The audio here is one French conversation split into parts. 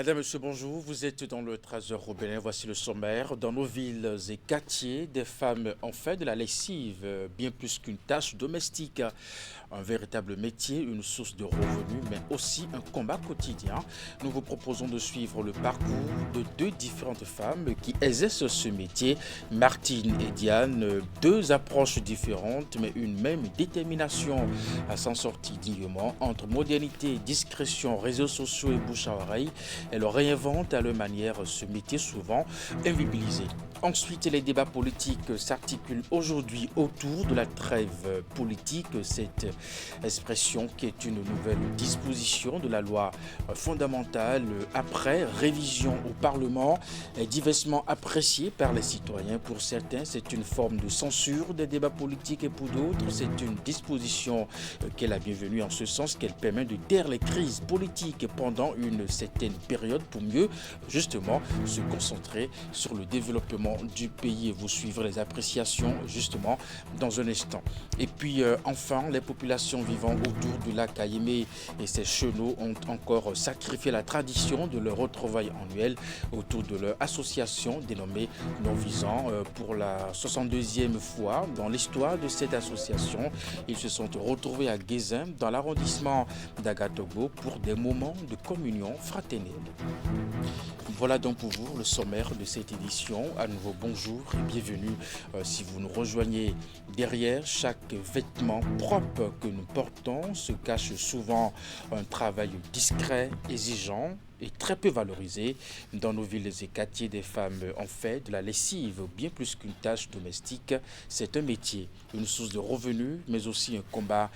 Madame, Monsieur, bonjour. Vous êtes dans le Trésor Robelin. Voici le sommaire. Dans nos villes et quartiers, des femmes ont fait de la lessive bien plus qu'une tâche domestique. Un véritable métier, une source de revenus, mais aussi un combat quotidien. Nous vous proposons de suivre le parcours de deux différentes femmes qui exercent ce métier. Martine et Diane, deux approches différentes, mais une même détermination à s'en sortir dignement. Entre modernité, discrétion, réseaux sociaux et bouche à oreille, elles réinventent à leur manière ce métier souvent invisibilisé. Ensuite, les débats politiques s'articulent aujourd'hui autour de la trêve politique, cette expression qui est une nouvelle disposition de la loi fondamentale après révision au Parlement est diversement appréciée par les citoyens. Pour certains, c'est une forme de censure des débats politiques et pour d'autres, c'est une disposition qui est la bienvenue en ce sens qu'elle permet de taire les crises politiques pendant une certaine période pour mieux justement se concentrer sur le développement du pays. Vous suivrez les appréciations justement dans un instant. Et puis enfin, les populations vivant autour du lac Ayémé et ses chenaux ont encore sacrifié la tradition de leur retrouvailles annuelles autour de leur association dénommée Non-Visant. Pour la 62e fois dans l'histoire de cette association, ils se sont retrouvés à Guézin dans l'arrondissement d'Agatogo pour des moments de communion fraternelle. Voilà donc pour vous le sommaire de cette édition. À nouveau bonjour et bienvenue si vous nous rejoignez. Derrière chaque vêtement propre que nous portons se cache souvent un travail discret, exigeant et très peu valorisé. Dans nos villes et quartiers, des femmes ont fait de la lessive bien plus qu'une tâche domestique. C'est un métier, une source de revenus, mais aussi un combat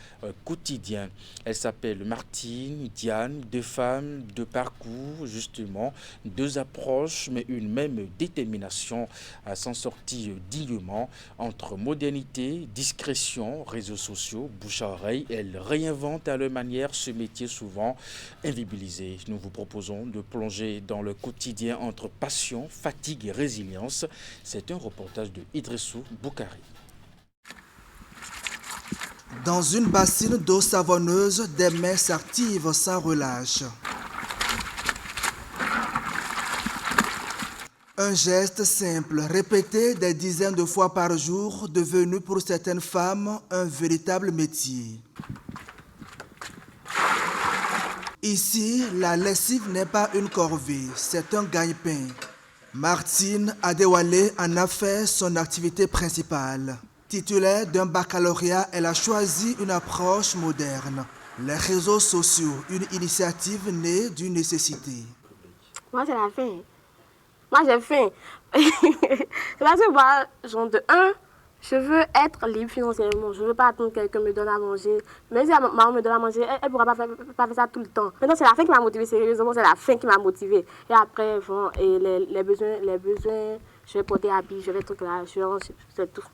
quotidien. Elles s'appellent Martine, Diane, deux femmes, deux parcours, justement, deux approches, mais une même détermination à s'en sortir dignement. Entre modernité, discrétion, réseaux sociaux, bouche à oreille, elles réinventent à leur manière ce métier souvent invisibilisé. Nous vous proposons de plonger dans le quotidien entre passion, fatigue et résilience. C'est un reportage de Idrissou Boukari. Dans une bassine d'eau savonneuse, des mains s'activent sans relâche. Un geste simple, répété des dizaines de fois par jour, devenu pour certaines femmes un véritable métier. Ici, la lessive n'est pas une corvée, c'est un gagne-pain. Martine Adewale en a fait son activité principale. Titulaire d'un baccalauréat, elle a choisi une approche moderne. Les réseaux sociaux, une initiative née d'une nécessité. Moi, c'est la faim. Moi, j'ai faim. C'est parce que moi, genre de 1, je veux être libre financièrement. Je ne veux pas attendre que quelqu'un me donne à manger. Même si ma maman me donne à manger, elle ne pourra pas faire ça tout le temps. Maintenant, c'est la faim qui m'a motivée. Sérieusement, c'est la faim qui m'a motivée. Et après, bon, et les besoins, je vais porter habits, je vais tout là, c'est tout.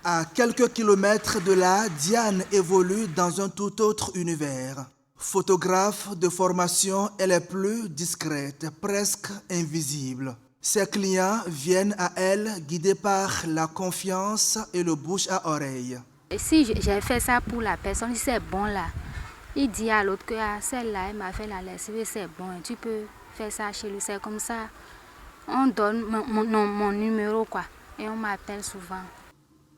À quelques kilomètres de là, Diane évolue dans un tout autre univers. Photographe de formation, elle est plus discrète, presque invisible. Ses clients viennent à elle guidés par la confiance et le bouche à oreille. Et si j'ai fait ça pour la personne, si c'est bon là, il dit à l'autre que celle-là, elle m'a fait la lessive, c'est bon, tu peux faire ça chez lui, c'est comme ça. On donne mon numéro quoi, et on m'appelle souvent.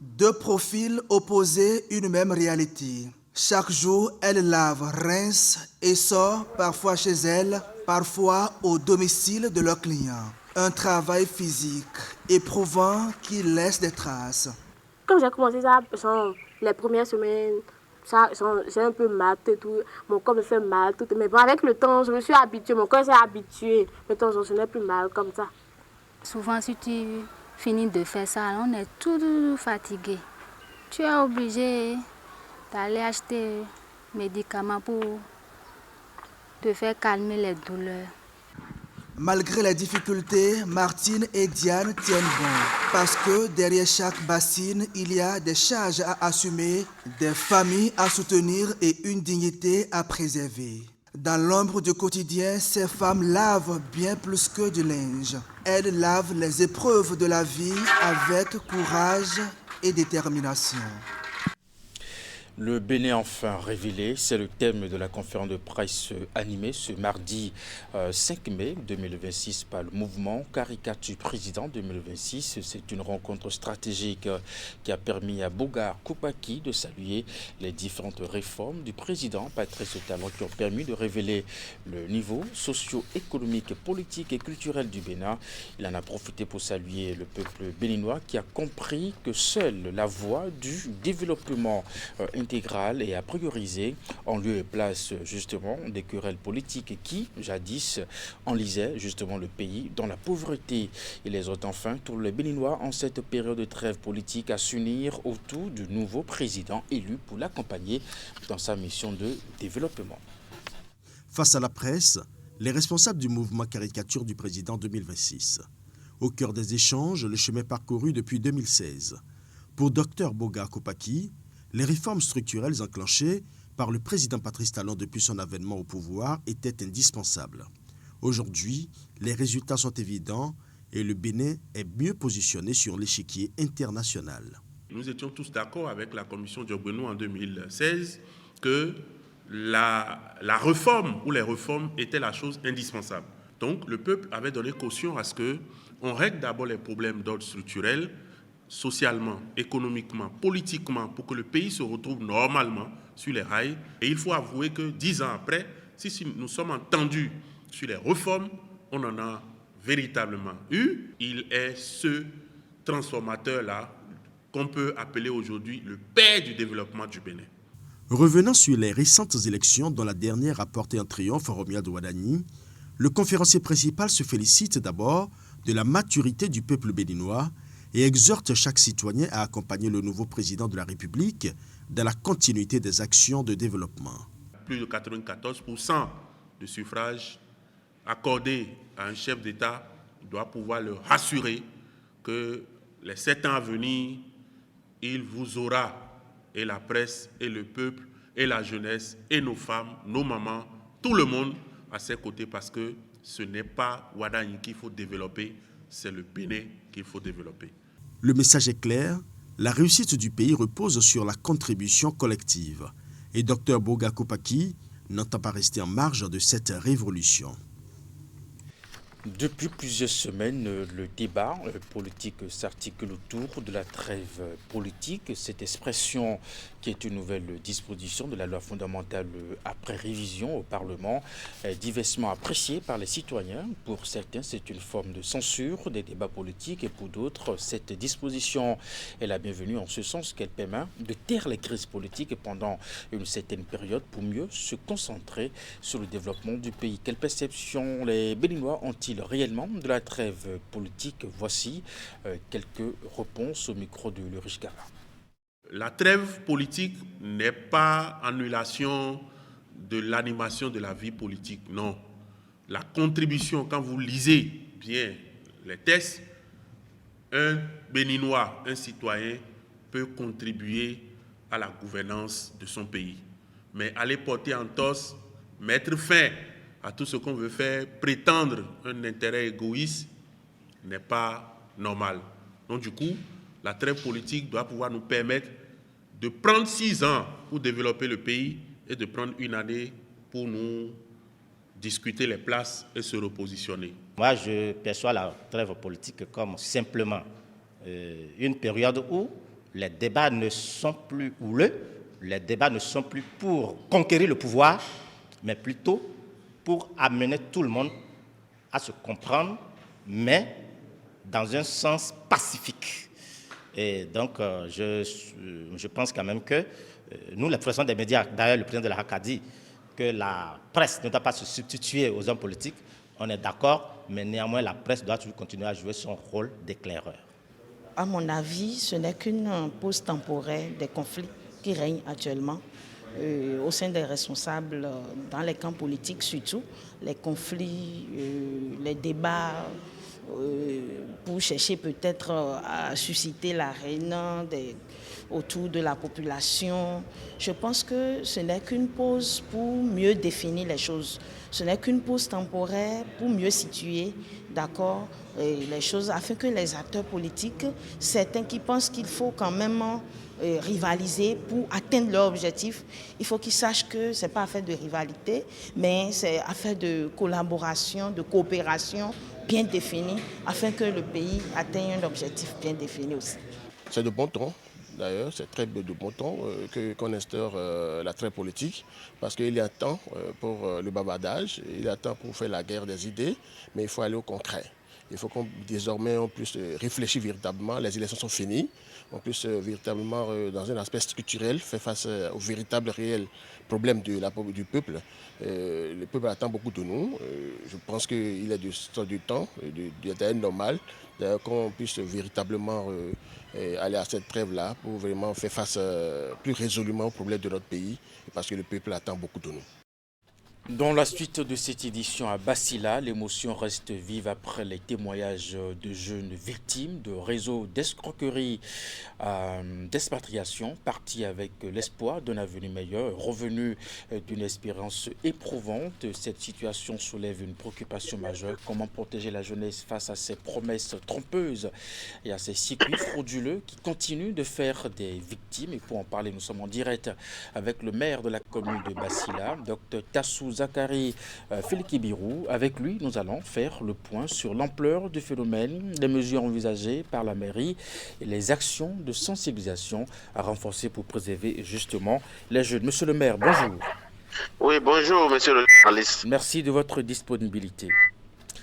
Deux profils opposés, une même réalité. Chaque jour, elle lave, rince et sort, parfois chez elle, parfois au domicile de leurs clients. Un travail physique, éprouvant qui laisse des traces. Quand j'ai commencé ça, les premières semaines, j'ai un peu mal et tout. Mon corps me fait mal. Tout, mais bon, avec le temps, je me suis habituée. Mon corps s'est habitué. Maintenant, je n'ai plus mal comme ça. Souvent, si tu finis de faire ça, on est tout fatigué. Tu es obligé d'aller acheter des médicaments pour te faire calmer les douleurs. Malgré les difficultés, Martine et Diane tiennent bon. Parce que derrière chaque bassine, il y a des charges à assumer, des familles à soutenir et une dignité à préserver. Dans l'ombre du quotidien, ces femmes lavent bien plus que du linge. Elles lavent les épreuves de la vie avec courage et détermination. Le Bénin enfin révélé, c'est le thème de la conférence de presse animée ce mardi 5 mai 2026 par le mouvement Caricature Président 2026. C'est une rencontre stratégique qui a permis à Bogar Koupaki de saluer les différentes réformes du président Patrice Talon qui ont permis de révéler le niveau socio-économique, politique et culturel du Bénin. Il en a profité pour saluer le peuple béninois qui a compris que seule la voie du développement intégrale et à prioriser en lieu et place justement des querelles politiques qui, jadis, enlisaient justement le pays dans la pauvreté. Et les autres, enfin, tous les Béninois en cette période de trêve politique à s'unir autour du nouveau président élu pour l'accompagner dans sa mission de développement. Face à la presse, les responsables du mouvement Caricature du président 2026. Au cœur des échanges, le chemin parcouru depuis 2016. Pour Dr Bogar Koupaki, les réformes structurelles enclenchées par le président Patrice Talon depuis son avènement au pouvoir étaient indispensables. Aujourd'hui, les résultats sont évidents et le Bénin est mieux positionné sur l'échiquier international. Nous étions tous d'accord avec la commission Diogbenou en 2016 que la réforme ou les réformes étaient la chose indispensable. Donc le peuple avait donné caution à ce qu'on règle d'abord les problèmes d'ordre structurel, socialement, économiquement, politiquement, pour que le pays se retrouve normalement sur les rails. Et il faut avouer que 10 ans après, si nous sommes entendus sur les réformes, on en a véritablement eu. Il est ce transformateur-là qu'on peut appeler aujourd'hui le père du développement du Bénin. Revenant sur les récentes élections dont la dernière a porté un triomphe à Romuald Ouadani, le conférencier principal se félicite d'abord de la maturité du peuple béninois et exhorte chaque citoyen à accompagner le nouveau président de la République dans la continuité des actions de développement. Plus de 94% de suffrages accordés à un chef d'État doit pouvoir le rassurer que les 7 ans à venir, il vous aura, et la presse, et le peuple, et la jeunesse, et nos femmes, nos mamans, tout le monde à ses côtés, parce que ce n'est pas Ouadani qu'il faut développer, c'est le Bénin qu'il faut développer. Le message est clair, la réussite du pays repose sur la contribution collective. Et Dr Bogar Koupaki n'entend pas rester en marge de cette révolution. Depuis plusieurs semaines, le débat politique s'articule autour de la trêve politique. Cette expression, qui est une nouvelle disposition de la loi fondamentale après révision au Parlement, est diversement appréciée par les citoyens. Pour certains, c'est une forme de censure des débats politiques et pour d'autres, cette disposition est la bienvenue en ce sens qu'elle permet de taire les crises politiques pendant une certaine période pour mieux se concentrer sur le développement du pays. Quelle perception les Béninois ont-ils réellement de la trêve politique? Voici quelques réponses au micro de Ulrich Kara. La trêve politique n'est pas annulation de l'animation de la vie politique, non. La contribution, quand vous lisez bien les textes, un Béninois, un citoyen peut contribuer à la gouvernance de son pays. Mais aller porter en torse, mettre fin à tout ce qu'on veut faire, prétendre un intérêt égoïste n'est pas normal. Donc du coup, la trêve politique doit pouvoir nous permettre de prendre 6 ans pour développer le pays et de prendre 1 année pour nous discuter les places et se repositionner. Moi, je perçois la trêve politique comme simplement une période où les débats ne sont plus houleux, les débats ne sont plus pour conquérir le pouvoir, mais plutôt pour amener tout le monde à se comprendre, mais dans un sens pacifique. Et donc, je pense quand même que nous, les professionnels des médias, d'ailleurs le président de la RAC a dit que la presse ne doit pas se substituer aux hommes politiques, on est d'accord, mais néanmoins la presse doit toujours continuer à jouer son rôle d'éclaireur. À mon avis, ce n'est qu'une pause temporaire des conflits qui règnent actuellement au sein des responsables, dans les camps politiques surtout, les conflits, les débats pour chercher peut-être à susciter la haine autour de la population. Je pense que ce n'est qu'une pause pour mieux définir les choses. Ce n'est qu'une pause temporaire pour mieux situer, d'accord, les choses, afin que les acteurs politiques, certains qui pensent qu'il faut quand même rivaliser pour atteindre leur objectif, il faut qu'ils sachent que ce n'est pas affaire de rivalité, mais c'est affaire de collaboration, de coopération bien définie, afin que le pays atteigne un objectif bien défini aussi. C'est de bon ton. D'ailleurs, c'est très de bon ton qu'on instaure la trêve politique, parce qu'il y a temps pour le bavardage, il y a temps pour faire la guerre des idées, mais il faut aller au concret. Il faut qu'on désormais on puisse réfléchir véritablement. Les élections sont finies. On puisse véritablement, dans un aspect structurel, faire face aux véritables réels problèmes du peuple. Le peuple attend beaucoup de nous. Je pense qu'il est du temps, d'un normal, qu'on puisse véritablement aller à cette trêve-là pour vraiment faire face plus résolument aux problèmes de notre pays, parce que le peuple attend beaucoup de nous. Dans la suite de cette édition à Bassila, l'émotion reste vive après les témoignages de jeunes victimes de réseaux d'escroquerie, d'expatriation, partis avec l'espoir d'un avenir meilleur, revenus d'une expérience éprouvante. Cette situation soulève une préoccupation majeure. Comment protéger la jeunesse face à ces promesses trompeuses et à ces circuits frauduleux qui continuent de faire des victimes? Et pour en parler, nous sommes en direct avec le maire de la commune de Bassila, Dr Tassou Zakari Felikibirou. Avec lui, nous allons faire le point sur l'ampleur du phénomène, les mesures envisagées par la mairie et les actions de sensibilisation à renforcer pour préserver justement les jeunes. Monsieur le maire, bonjour. Oui, bonjour, monsieur le journaliste. Merci de votre disponibilité.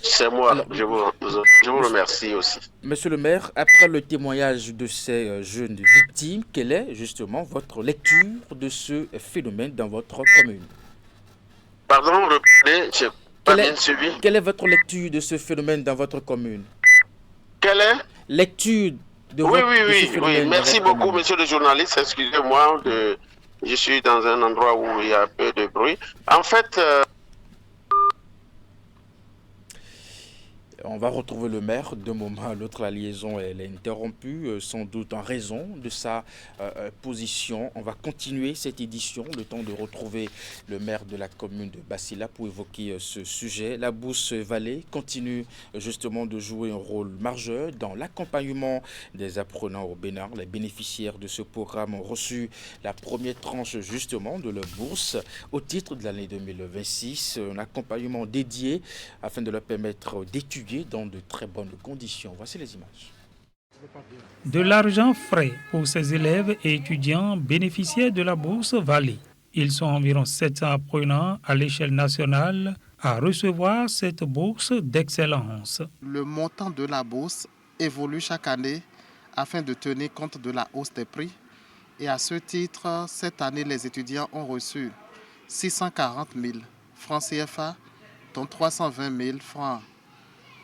C'est moi, alors, je vous remercie aussi. Monsieur le maire, après le témoignage de ces jeunes victimes, quelle est justement votre lecture de ce phénomène dans votre commune? Pardon, répondez, je n'ai pas bien suivi. Quelle est votre lecture de ce phénomène dans votre commune? Quelle est lecture de oui, votre, oui, de ce oui, oui. Merci beaucoup, commune. monsieur le journaliste. Excusez-moi, je suis dans un endroit où il y a un peu de bruit. En fait... On va retrouver le maire. D'un moment à l'autre, la liaison elle est interrompue, sans doute en raison de sa position. On va continuer cette édition, le temps de retrouver le maire de la commune de Bassila pour évoquer ce sujet. La Bourse Vallée continue justement de jouer un rôle majeur dans l'accompagnement des apprenants au Bénin. Les bénéficiaires de ce programme ont reçu la première tranche justement de leur bourse au titre de l'année 2026. Un accompagnement dédié afin de leur permettre d'étudier dans de très bonnes conditions. Voici les images. De l'argent frais pour ces élèves et étudiants bénéficiaires de la Bourse Vallée. Ils sont environ 700 apprenants à l'échelle nationale à recevoir cette bourse d'excellence. Le montant de la bourse évolue chaque année afin de tenir compte de la hausse des prix. Et à ce titre, cette année, les étudiants ont reçu 640 000 francs CFA, dont 320 000 francs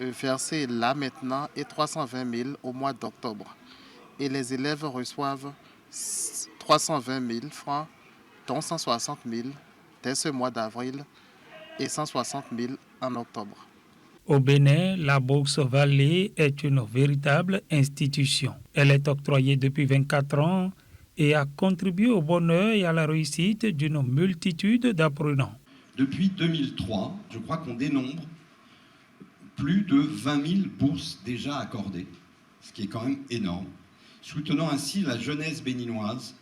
versés là maintenant et 320 000 au mois d'octobre. Et les élèves reçoivent 320 000 francs, dont 160 000 dès ce mois d'avril et 160 000 en octobre. Au Bénin, la Bourse Vallée est une véritable institution. Elle est octroyée depuis 24 ans et a contribué au bonheur et à la réussite d'une multitude d'apprenants. Depuis 2003, je crois qu'on dénombre plus de 20 000 bourses déjà accordées, ce qui est quand même énorme, soutenant ainsi la jeunesse béninoise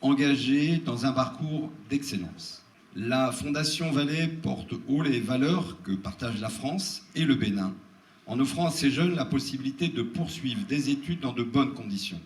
engagée dans un parcours d'excellence. La Fondation Vallée porte haut les valeurs que partagent la France et le Bénin, en offrant à ces jeunes la possibilité de poursuivre des études dans de bonnes conditions.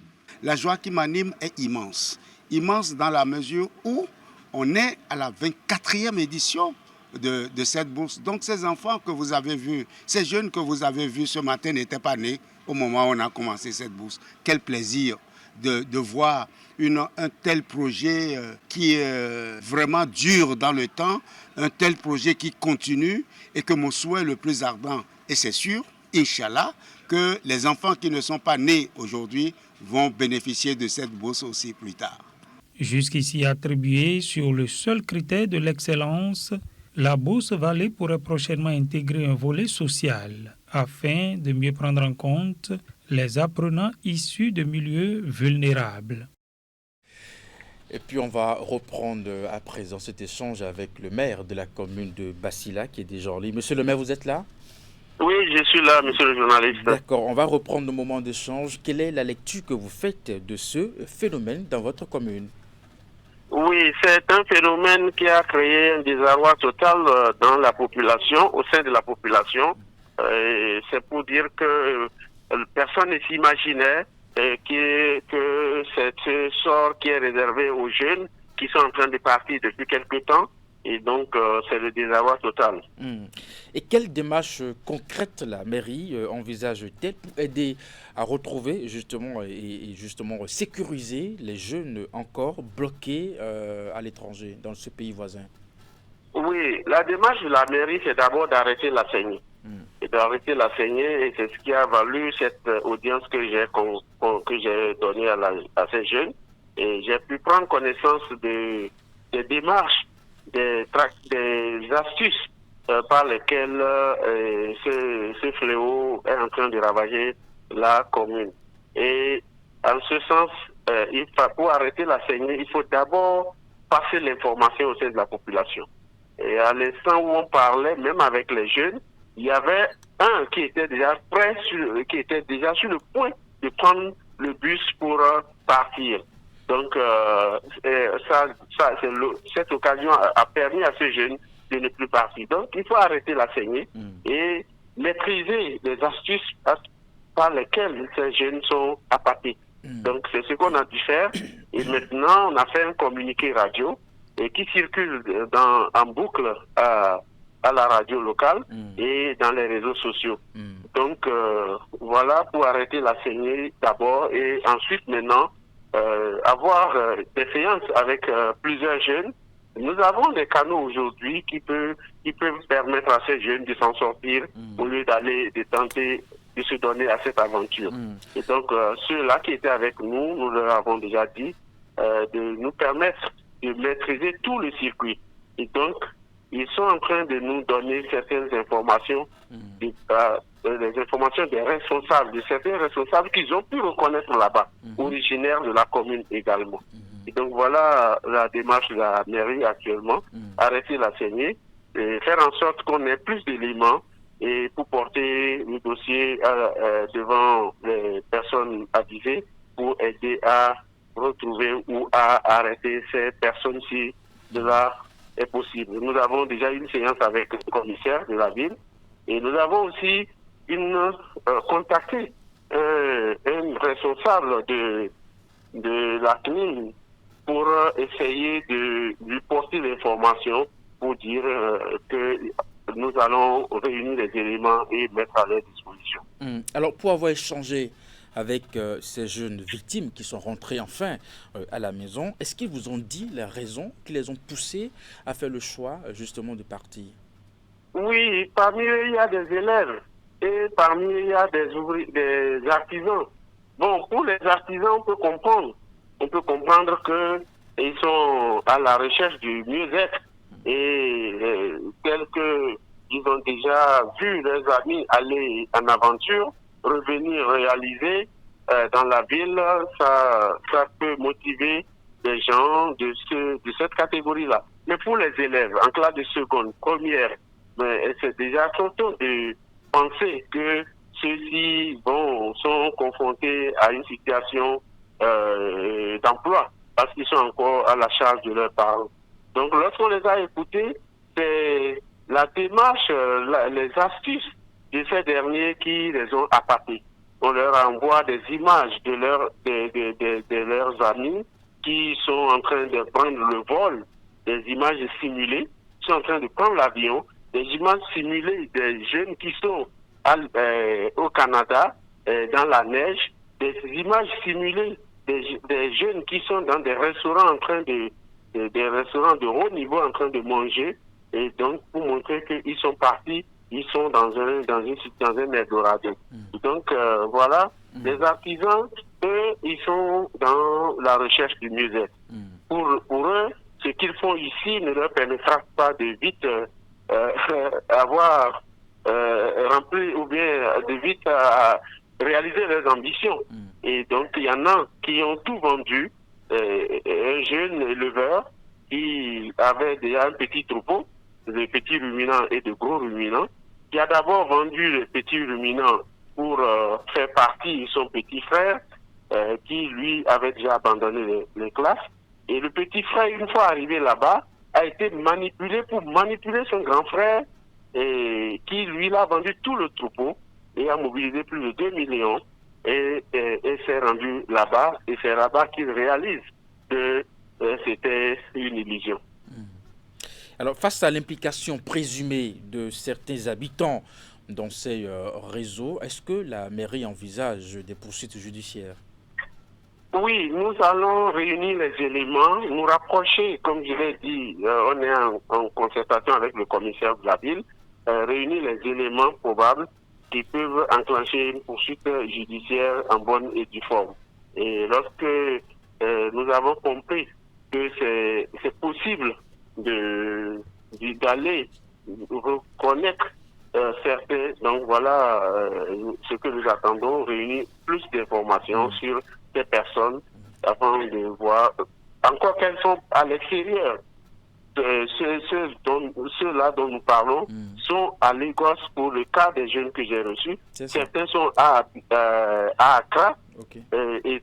La joie qui m'anime est immense. Immense dans la mesure où on est à la 24e édition de cette bourse. Donc ces enfants que vous avez vus, ces jeunes que vous avez vus ce matin n'étaient pas nés au moment où on a commencé cette bourse. Quel plaisir de voir un tel projet qui est vraiment dur dans le temps, un tel projet qui continue et que mon souhait le plus ardent, et c'est sûr, Inch'Allah, que les enfants qui ne sont pas nés aujourd'hui vont bénéficier de cette bourse aussi plus tard. Jusqu'ici attribuée sur le seul critère de l'excellence, la Bourse Vallée pourrait prochainement intégrer un volet social afin de mieux prendre en compte les apprenants issus de milieux vulnérables. Et puis on va reprendre à présent cet échange avec le maire de la commune de Bassila qui est déjà en ligne. Monsieur le maire, vous êtes là? Oui, je suis là, monsieur le journaliste. D'accord, on va reprendre nos moments d'échange. Quelle est la lecture que vous faites de ce phénomène dans votre commune? Oui, c'est un phénomène qui a créé un désarroi total dans la population, au sein de la population. C'est pour dire que personne ne s'imaginait que ce sort qui est réservé aux jeunes qui sont en train de partir depuis quelque temps. Et donc, c'est le désarroi total. Et quelle démarche concrète la mairie envisage-t-elle pour aider à retrouver justement et sécuriser les jeunes encore bloqués à l'étranger, dans ce pays voisin? Oui, la démarche de la mairie, c'est d'abord d'arrêter la saignée. Et d'arrêter la saignée, et c'est ce qui a valu cette audience que j'ai donnée à ces jeunes. Et j'ai pu prendre connaissance des démarches, des astuces par lesquelles ce fléau est en train de ravager la commune. Et en ce sens, pour arrêter la saignée, il faut d'abord passer l'information au sein de la population. Et à l'instant où on parlait, même avec les jeunes, il y avait un qui était déjà prêt, qui était déjà sur le point de prendre le bus pour partir. Donc, cette occasion a permis à ce jeune de ne plus partir. Donc, il faut arrêter la saignée et maîtriser les astuces par lesquelles ces jeunes sont appâtés. Donc, c'est ce qu'on a dû faire. Et maintenant, on a fait un communiqué radio qui circule en boucle à la radio locale et dans les réseaux sociaux. Donc, voilà, pour arrêter la saignée d'abord et ensuite maintenant, avoir des séances avec plusieurs jeunes. Nous avons des canaux aujourd'hui qui peuvent permettre à ces jeunes de s'en sortir au lieu de tenter de se donner à cette aventure. Et donc, ceux-là qui étaient avec nous, nous leur avons déjà dit de nous permettre de maîtriser tout le circuit. Et donc, ils sont en train de nous donner certaines informations, des informations des responsables, de certains responsables qu'ils ont pu reconnaître là-bas, originaires de la commune également. Et donc voilà la démarche de la mairie actuellement, arrêter la saignée, et faire en sorte qu'on ait plus d'éléments et pour porter le dossier devant les personnes avisées pour aider à retrouver ou à arrêter ces personnes si cela est possible. Nous avons déjà une séance avec le commissaire de la ville et nous avons aussi contacté un responsable de la CNIL pour essayer de lui porter l'information pour dire que nous allons réunir les éléments et mettre à leur disposition. Alors, pour avoir échangé avec ces jeunes victimes qui sont rentrées enfin à la maison, est-ce qu'ils vous ont dit les raisons qui les ont poussés à faire le choix justement de partir? Oui, parmi eux, il y a des élèves et parmi eux, il y a des artisans. Bon, pour les artisans, on peut comprendre. On peut comprendre qu'ils sont à la recherche du mieux-être et tels qu'ils ont déjà vu leurs amis aller en aventure, revenir réaliser dans la ville, ça peut motiver des gens de cette catégorie-là. Mais pour les élèves, en classe de seconde, première, c'est déjà trop tôt de penser que ceux-ci sont confrontés à une situation d'emploi parce qu'ils sont encore à la charge de leurs parents. Donc lorsqu'on les a écoutés, c'est la démarche, les astuces de ces derniers qui les ont appâtés. On leur envoie des images de leurs amis qui sont en train de prendre le vol, des images simulées, qui sont en train de prendre l'avion, des images simulées des jeunes qui sont au Canada, dans la neige, des images simulées des jeunes qui sont dans des restaurants des restaurants de haut niveau en train de manger, et donc pour montrer qu'ils sont partis, ils sont dans un Eldorado. Donc voilà, les artisans, eux, ils sont dans la recherche du mieux-être. Pour eux, ce qu'ils font ici ne leur permettra pas de vite avoir remplir ou bien de vite à réaliser leurs ambitions. Et donc, il y en a qui ont tout vendu. Un jeune éleveur qui avait déjà un petit troupeau, de petits ruminants et de gros ruminants, qui a d'abord vendu le petit ruminant pour faire partie de son petit frère, qui lui avait déjà abandonné les classes. Et le petit frère, une fois arrivé là-bas, a été manipulé pour manipuler son grand frère, et qui lui l'a vendu tout le troupeau et a mobilisé plus de 2 millions et s'est rendu là-bas. Et c'est là-bas qu'il réalise que c'était une illusion. Alors, face à l'implication présumée de certains habitants dans ces réseaux, est-ce que la mairie envisage des poursuites judiciaires? Oui, nous allons réunir les éléments, nous rapprocher, comme je l'ai dit, on est en concertation avec le commissaire de la ville, réunir les éléments probables qui peuvent enclencher une poursuite judiciaire en bonne et due forme. Et lorsque nous avons compris que c'est possible d'aller reconnaître certains, donc voilà ce que nous attendons, réunir plus d'informations sur ces personnes afin de voir, encore qu'elles sont à l'extérieur. Ceux-là dont nous parlons sont à Lagos pour le cas des jeunes que j'ai reçus. Certains sont à Accra et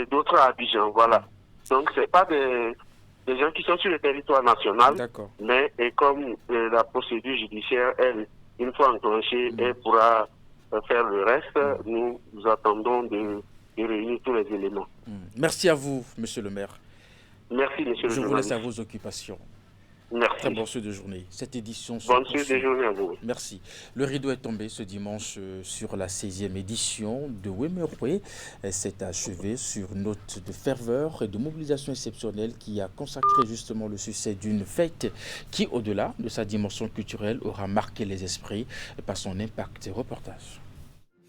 d'autres à Abidjan. Voilà. Donc, ce n'est pas des gens qui sont sur le territoire national, mais et comme la procédure judiciaire, elle, une fois enclenchée, elle pourra faire le reste. Nous attendons de réunir tous les éléments. Merci à vous, monsieur le maire. Merci, monsieur le Je vous journaliste. laisse à vos occupations. Merci. Très bonne suite de journée. Cette édition se Bonne suite poursuit. de journée à vous. Merci. Le rideau est tombé ce dimanche sur la 16e édition de Wemerwe. Elle s'est achevée sur une note de ferveur et de mobilisation exceptionnelle qui a consacré justement le succès d'une fête qui, au-delà de sa dimension culturelle, aura marqué les esprits par son impact. Reportage.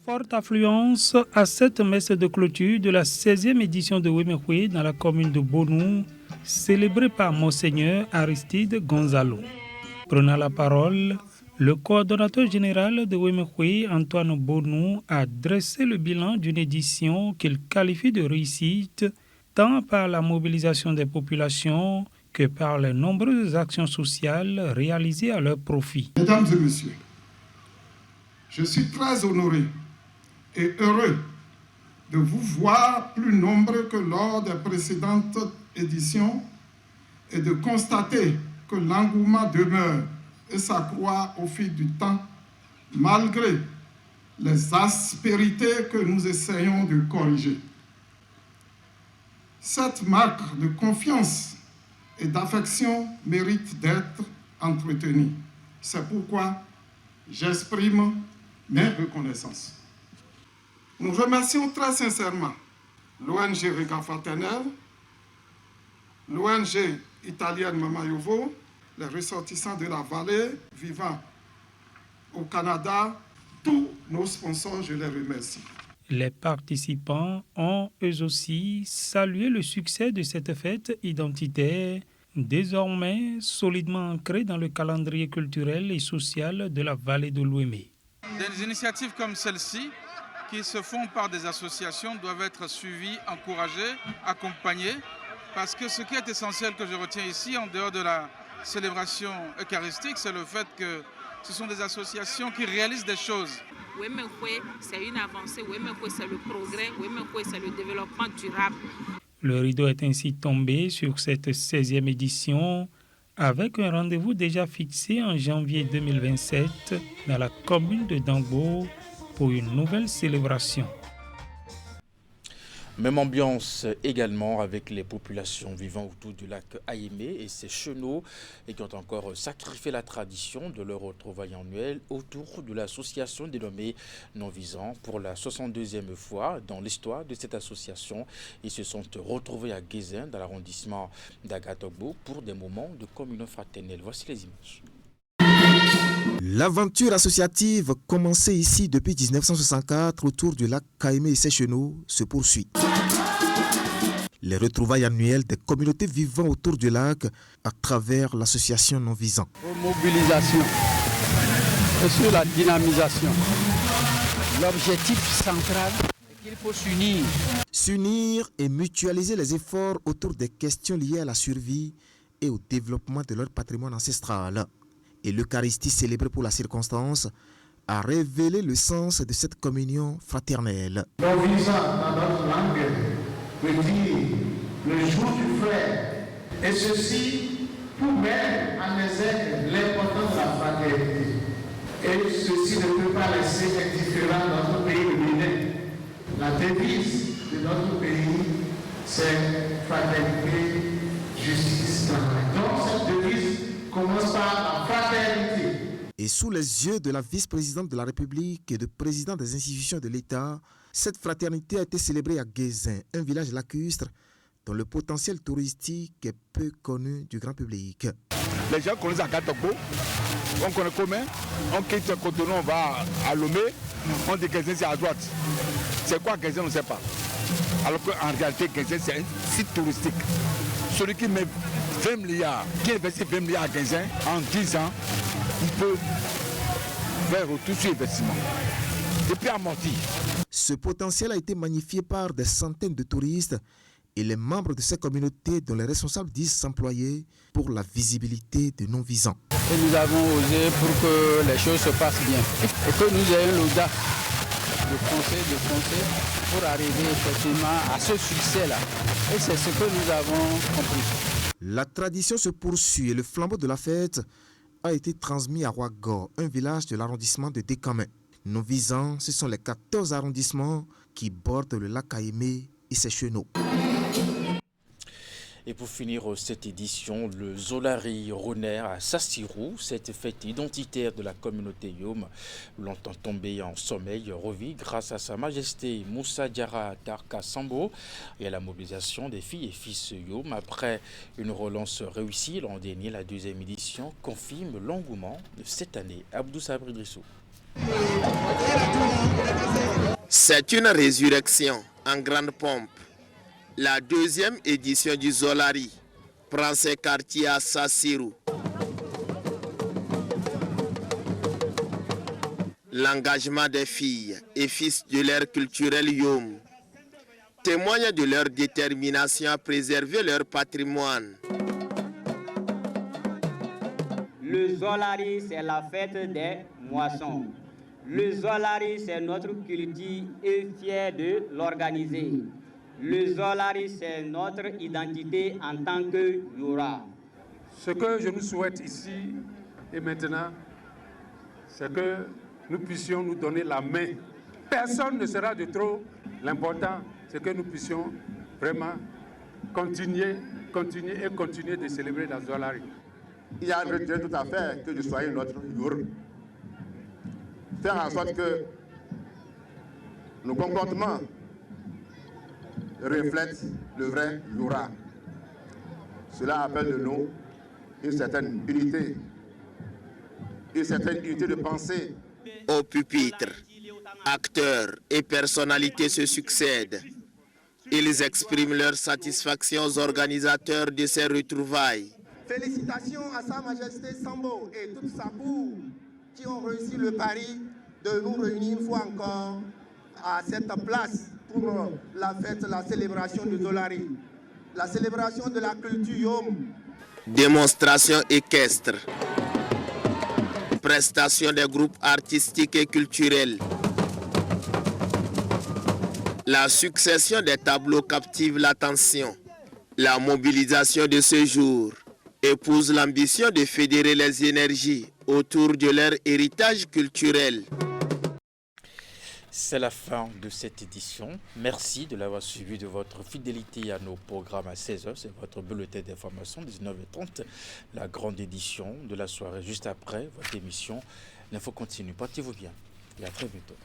Forte affluence à cette messe de clôture de la 16e édition de Wemerwe dans la commune de Bonou, célébrée par Monseigneur Aristide Gonzalo. Prenant la parole, le coordonnateur général de Wemerwe, Antoine Bonou, a dressé le bilan d'une édition qu'il qualifie de réussite, tant par la mobilisation des populations que par les nombreuses actions sociales réalisées à leur profit. Mesdames et messieurs, je suis très honoré et heureux de vous voir plus nombreux que lors des précédentes éditions et de constater que l'engouement demeure et s'accroît au fil du temps, malgré les aspérités que nous essayons de corriger. Cette marque de confiance et d'affection mérite d'être entretenue. C'est pourquoi j'exprime mes reconnaissances. Nous remercions très sincèrement l'ONG Regard Fraternel, l'ONG italienne Mama Yovo, les ressortissants de la vallée vivant au Canada, tous nos sponsors, je les remercie. Les participants ont eux aussi salué le succès de cette fête identitaire, désormais solidement ancrée dans le calendrier culturel et social de la vallée de l'Ouémé. Des initiatives comme celle-ci, qui se font par des associations, doivent être suivies, encouragées, accompagnées, parce que ce qui est essentiel que je retiens ici, en dehors de la célébration eucharistique, c'est le fait que ce sont des associations qui réalisent des choses. Wemerwe, c'est une avancée, Wemerwe, c'est le progrès, Wemerwe, c'est le développement durable. Le rideau est ainsi tombé sur cette 16e édition, avec un rendez-vous déjà fixé en janvier 2027 dans la commune de Dambo pour une nouvelle célébration. Même ambiance également avec les populations vivant autour du lac Ayemé et ses chenaux et qui ont encore sacrifié la tradition de leur retrouvailles annuelles autour de l'association dénommée Non-Visant. Pour la 62e fois dans l'histoire de cette association, ils se sont retrouvés à Guézin dans l'arrondissement d'Agatogbo pour des moments de communion fraternelle. Voici les images. L'aventure associative commencée ici depuis 1964 autour du lac Ayemé et ses chenaux se poursuit. Les retrouvailles annuelles des communautés vivant autour du lac à travers l'association Non-Visant. Mobilisation et sur la dynamisation. L'objectif central est qu'il faut s'unir. S'unir et mutualiser les efforts autour des questions liées à la survie et au développement de leur patrimoine ancestral. Et l'Eucharistie célébrée pour la circonstance a révélé le sens de cette communion fraternelle. Nos visons dans notre langue veut dire le jour du frère. Et ceci pour mettre en exergue l'importance de la fraternité. Et ceci ne peut pas laisser indifférent notre pays de Bénin. La devise de notre pays, c'est fraternité, justice, travail. Donc cette devise commence par la fraternité. Et sous les yeux de la vice-présidente de la République et de président des institutions de l'État, cette fraternité a été célébrée à Guézin, un village lacustre dont le potentiel touristique est peu connu du grand public. Les gens connaissent Agatogbo, on connaît comment, on quitte Cotonou, on va à Lomé, on dit Guézin c'est à droite. C'est quoi Guézin, on ne sait pas. Alors qu'en réalité, Guézin c'est un site touristique. Celui qui met 20 milliards, qui investit 20 milliards à Guézin, en 10 ans, il peut faire tout sur investissement et puis amortir. Ce potentiel a été magnifié par des centaines de touristes et les membres de ces communautés dont les responsables disent s'employer pour la visibilité de non-visants. Et nous avons osé pour que les choses se passent bien et que nous ayons l'audace de foncer pour arriver effectivement à ce succès-là. Et c'est ce que nous avons compris. La tradition se poursuit et le flambeau de la fête a été transmis à Ouagadougou, un village de l'arrondissement de Dékamé. Non-visants, ce sont les 14 arrondissements qui bordent le lac Kaïmé et ses chenaux. Et pour finir cette édition, le Zolari Roner à Sassirou, cette fête identitaire de la communauté Yom, longtemps tombée en sommeil, revit grâce à Sa Majesté Moussa Diarra Tarka Sambo et à la mobilisation des filles et fils Yom. Après une relance réussie l'an dernier, la deuxième édition confirme l'engouement de cette année. Abdou Sabri Drissou. C'est une résurrection en grande pompe. La deuxième édition du Zolari prend ses quartiers à Sassirou. L'engagement des filles et fils de l'ère culturelle Yom témoigne de leur détermination à préserver leur patrimoine. Le Zolari, c'est la fête des moissons. Le Zolari, c'est notre culture et fier de l'organiser. Le Zolari, c'est notre identité en tant que Yora. Ce que je nous souhaite ici et maintenant, c'est que nous puissions nous donner la main. Personne ne sera de trop. L'important, c'est que nous puissions vraiment continuer de célébrer la Zolari. Il y a un regret tout à fait que je sois notre Yora. Faire en sorte que nos comportements reflète le vrai Yora. Cela appelle de nous une certaine unité de pensée. Au pupitre, acteurs et personnalités se succèdent. Ils expriment leur satisfaction aux organisateurs de ces retrouvailles. Félicitations à Sa Majesté Sambo et toute sa cour qui ont réussi le pari de nous réunir une fois encore à cette place pour la fête, la célébration du Zolari, la célébration de la culture Yom. Démonstration équestre, prestation des groupes artistiques et culturels. La succession des tableaux captive l'attention. La mobilisation de ce jour épouse l'ambition de fédérer les énergies autour de leur héritage culturel. C'est la fin de cette édition. Merci de l'avoir suivi, de votre fidélité à nos programmes à 16h. C'est votre bulletin d'information, 19h30. La grande édition de la soirée juste après votre émission. L'info continue. Portez-vous bien et à très bientôt.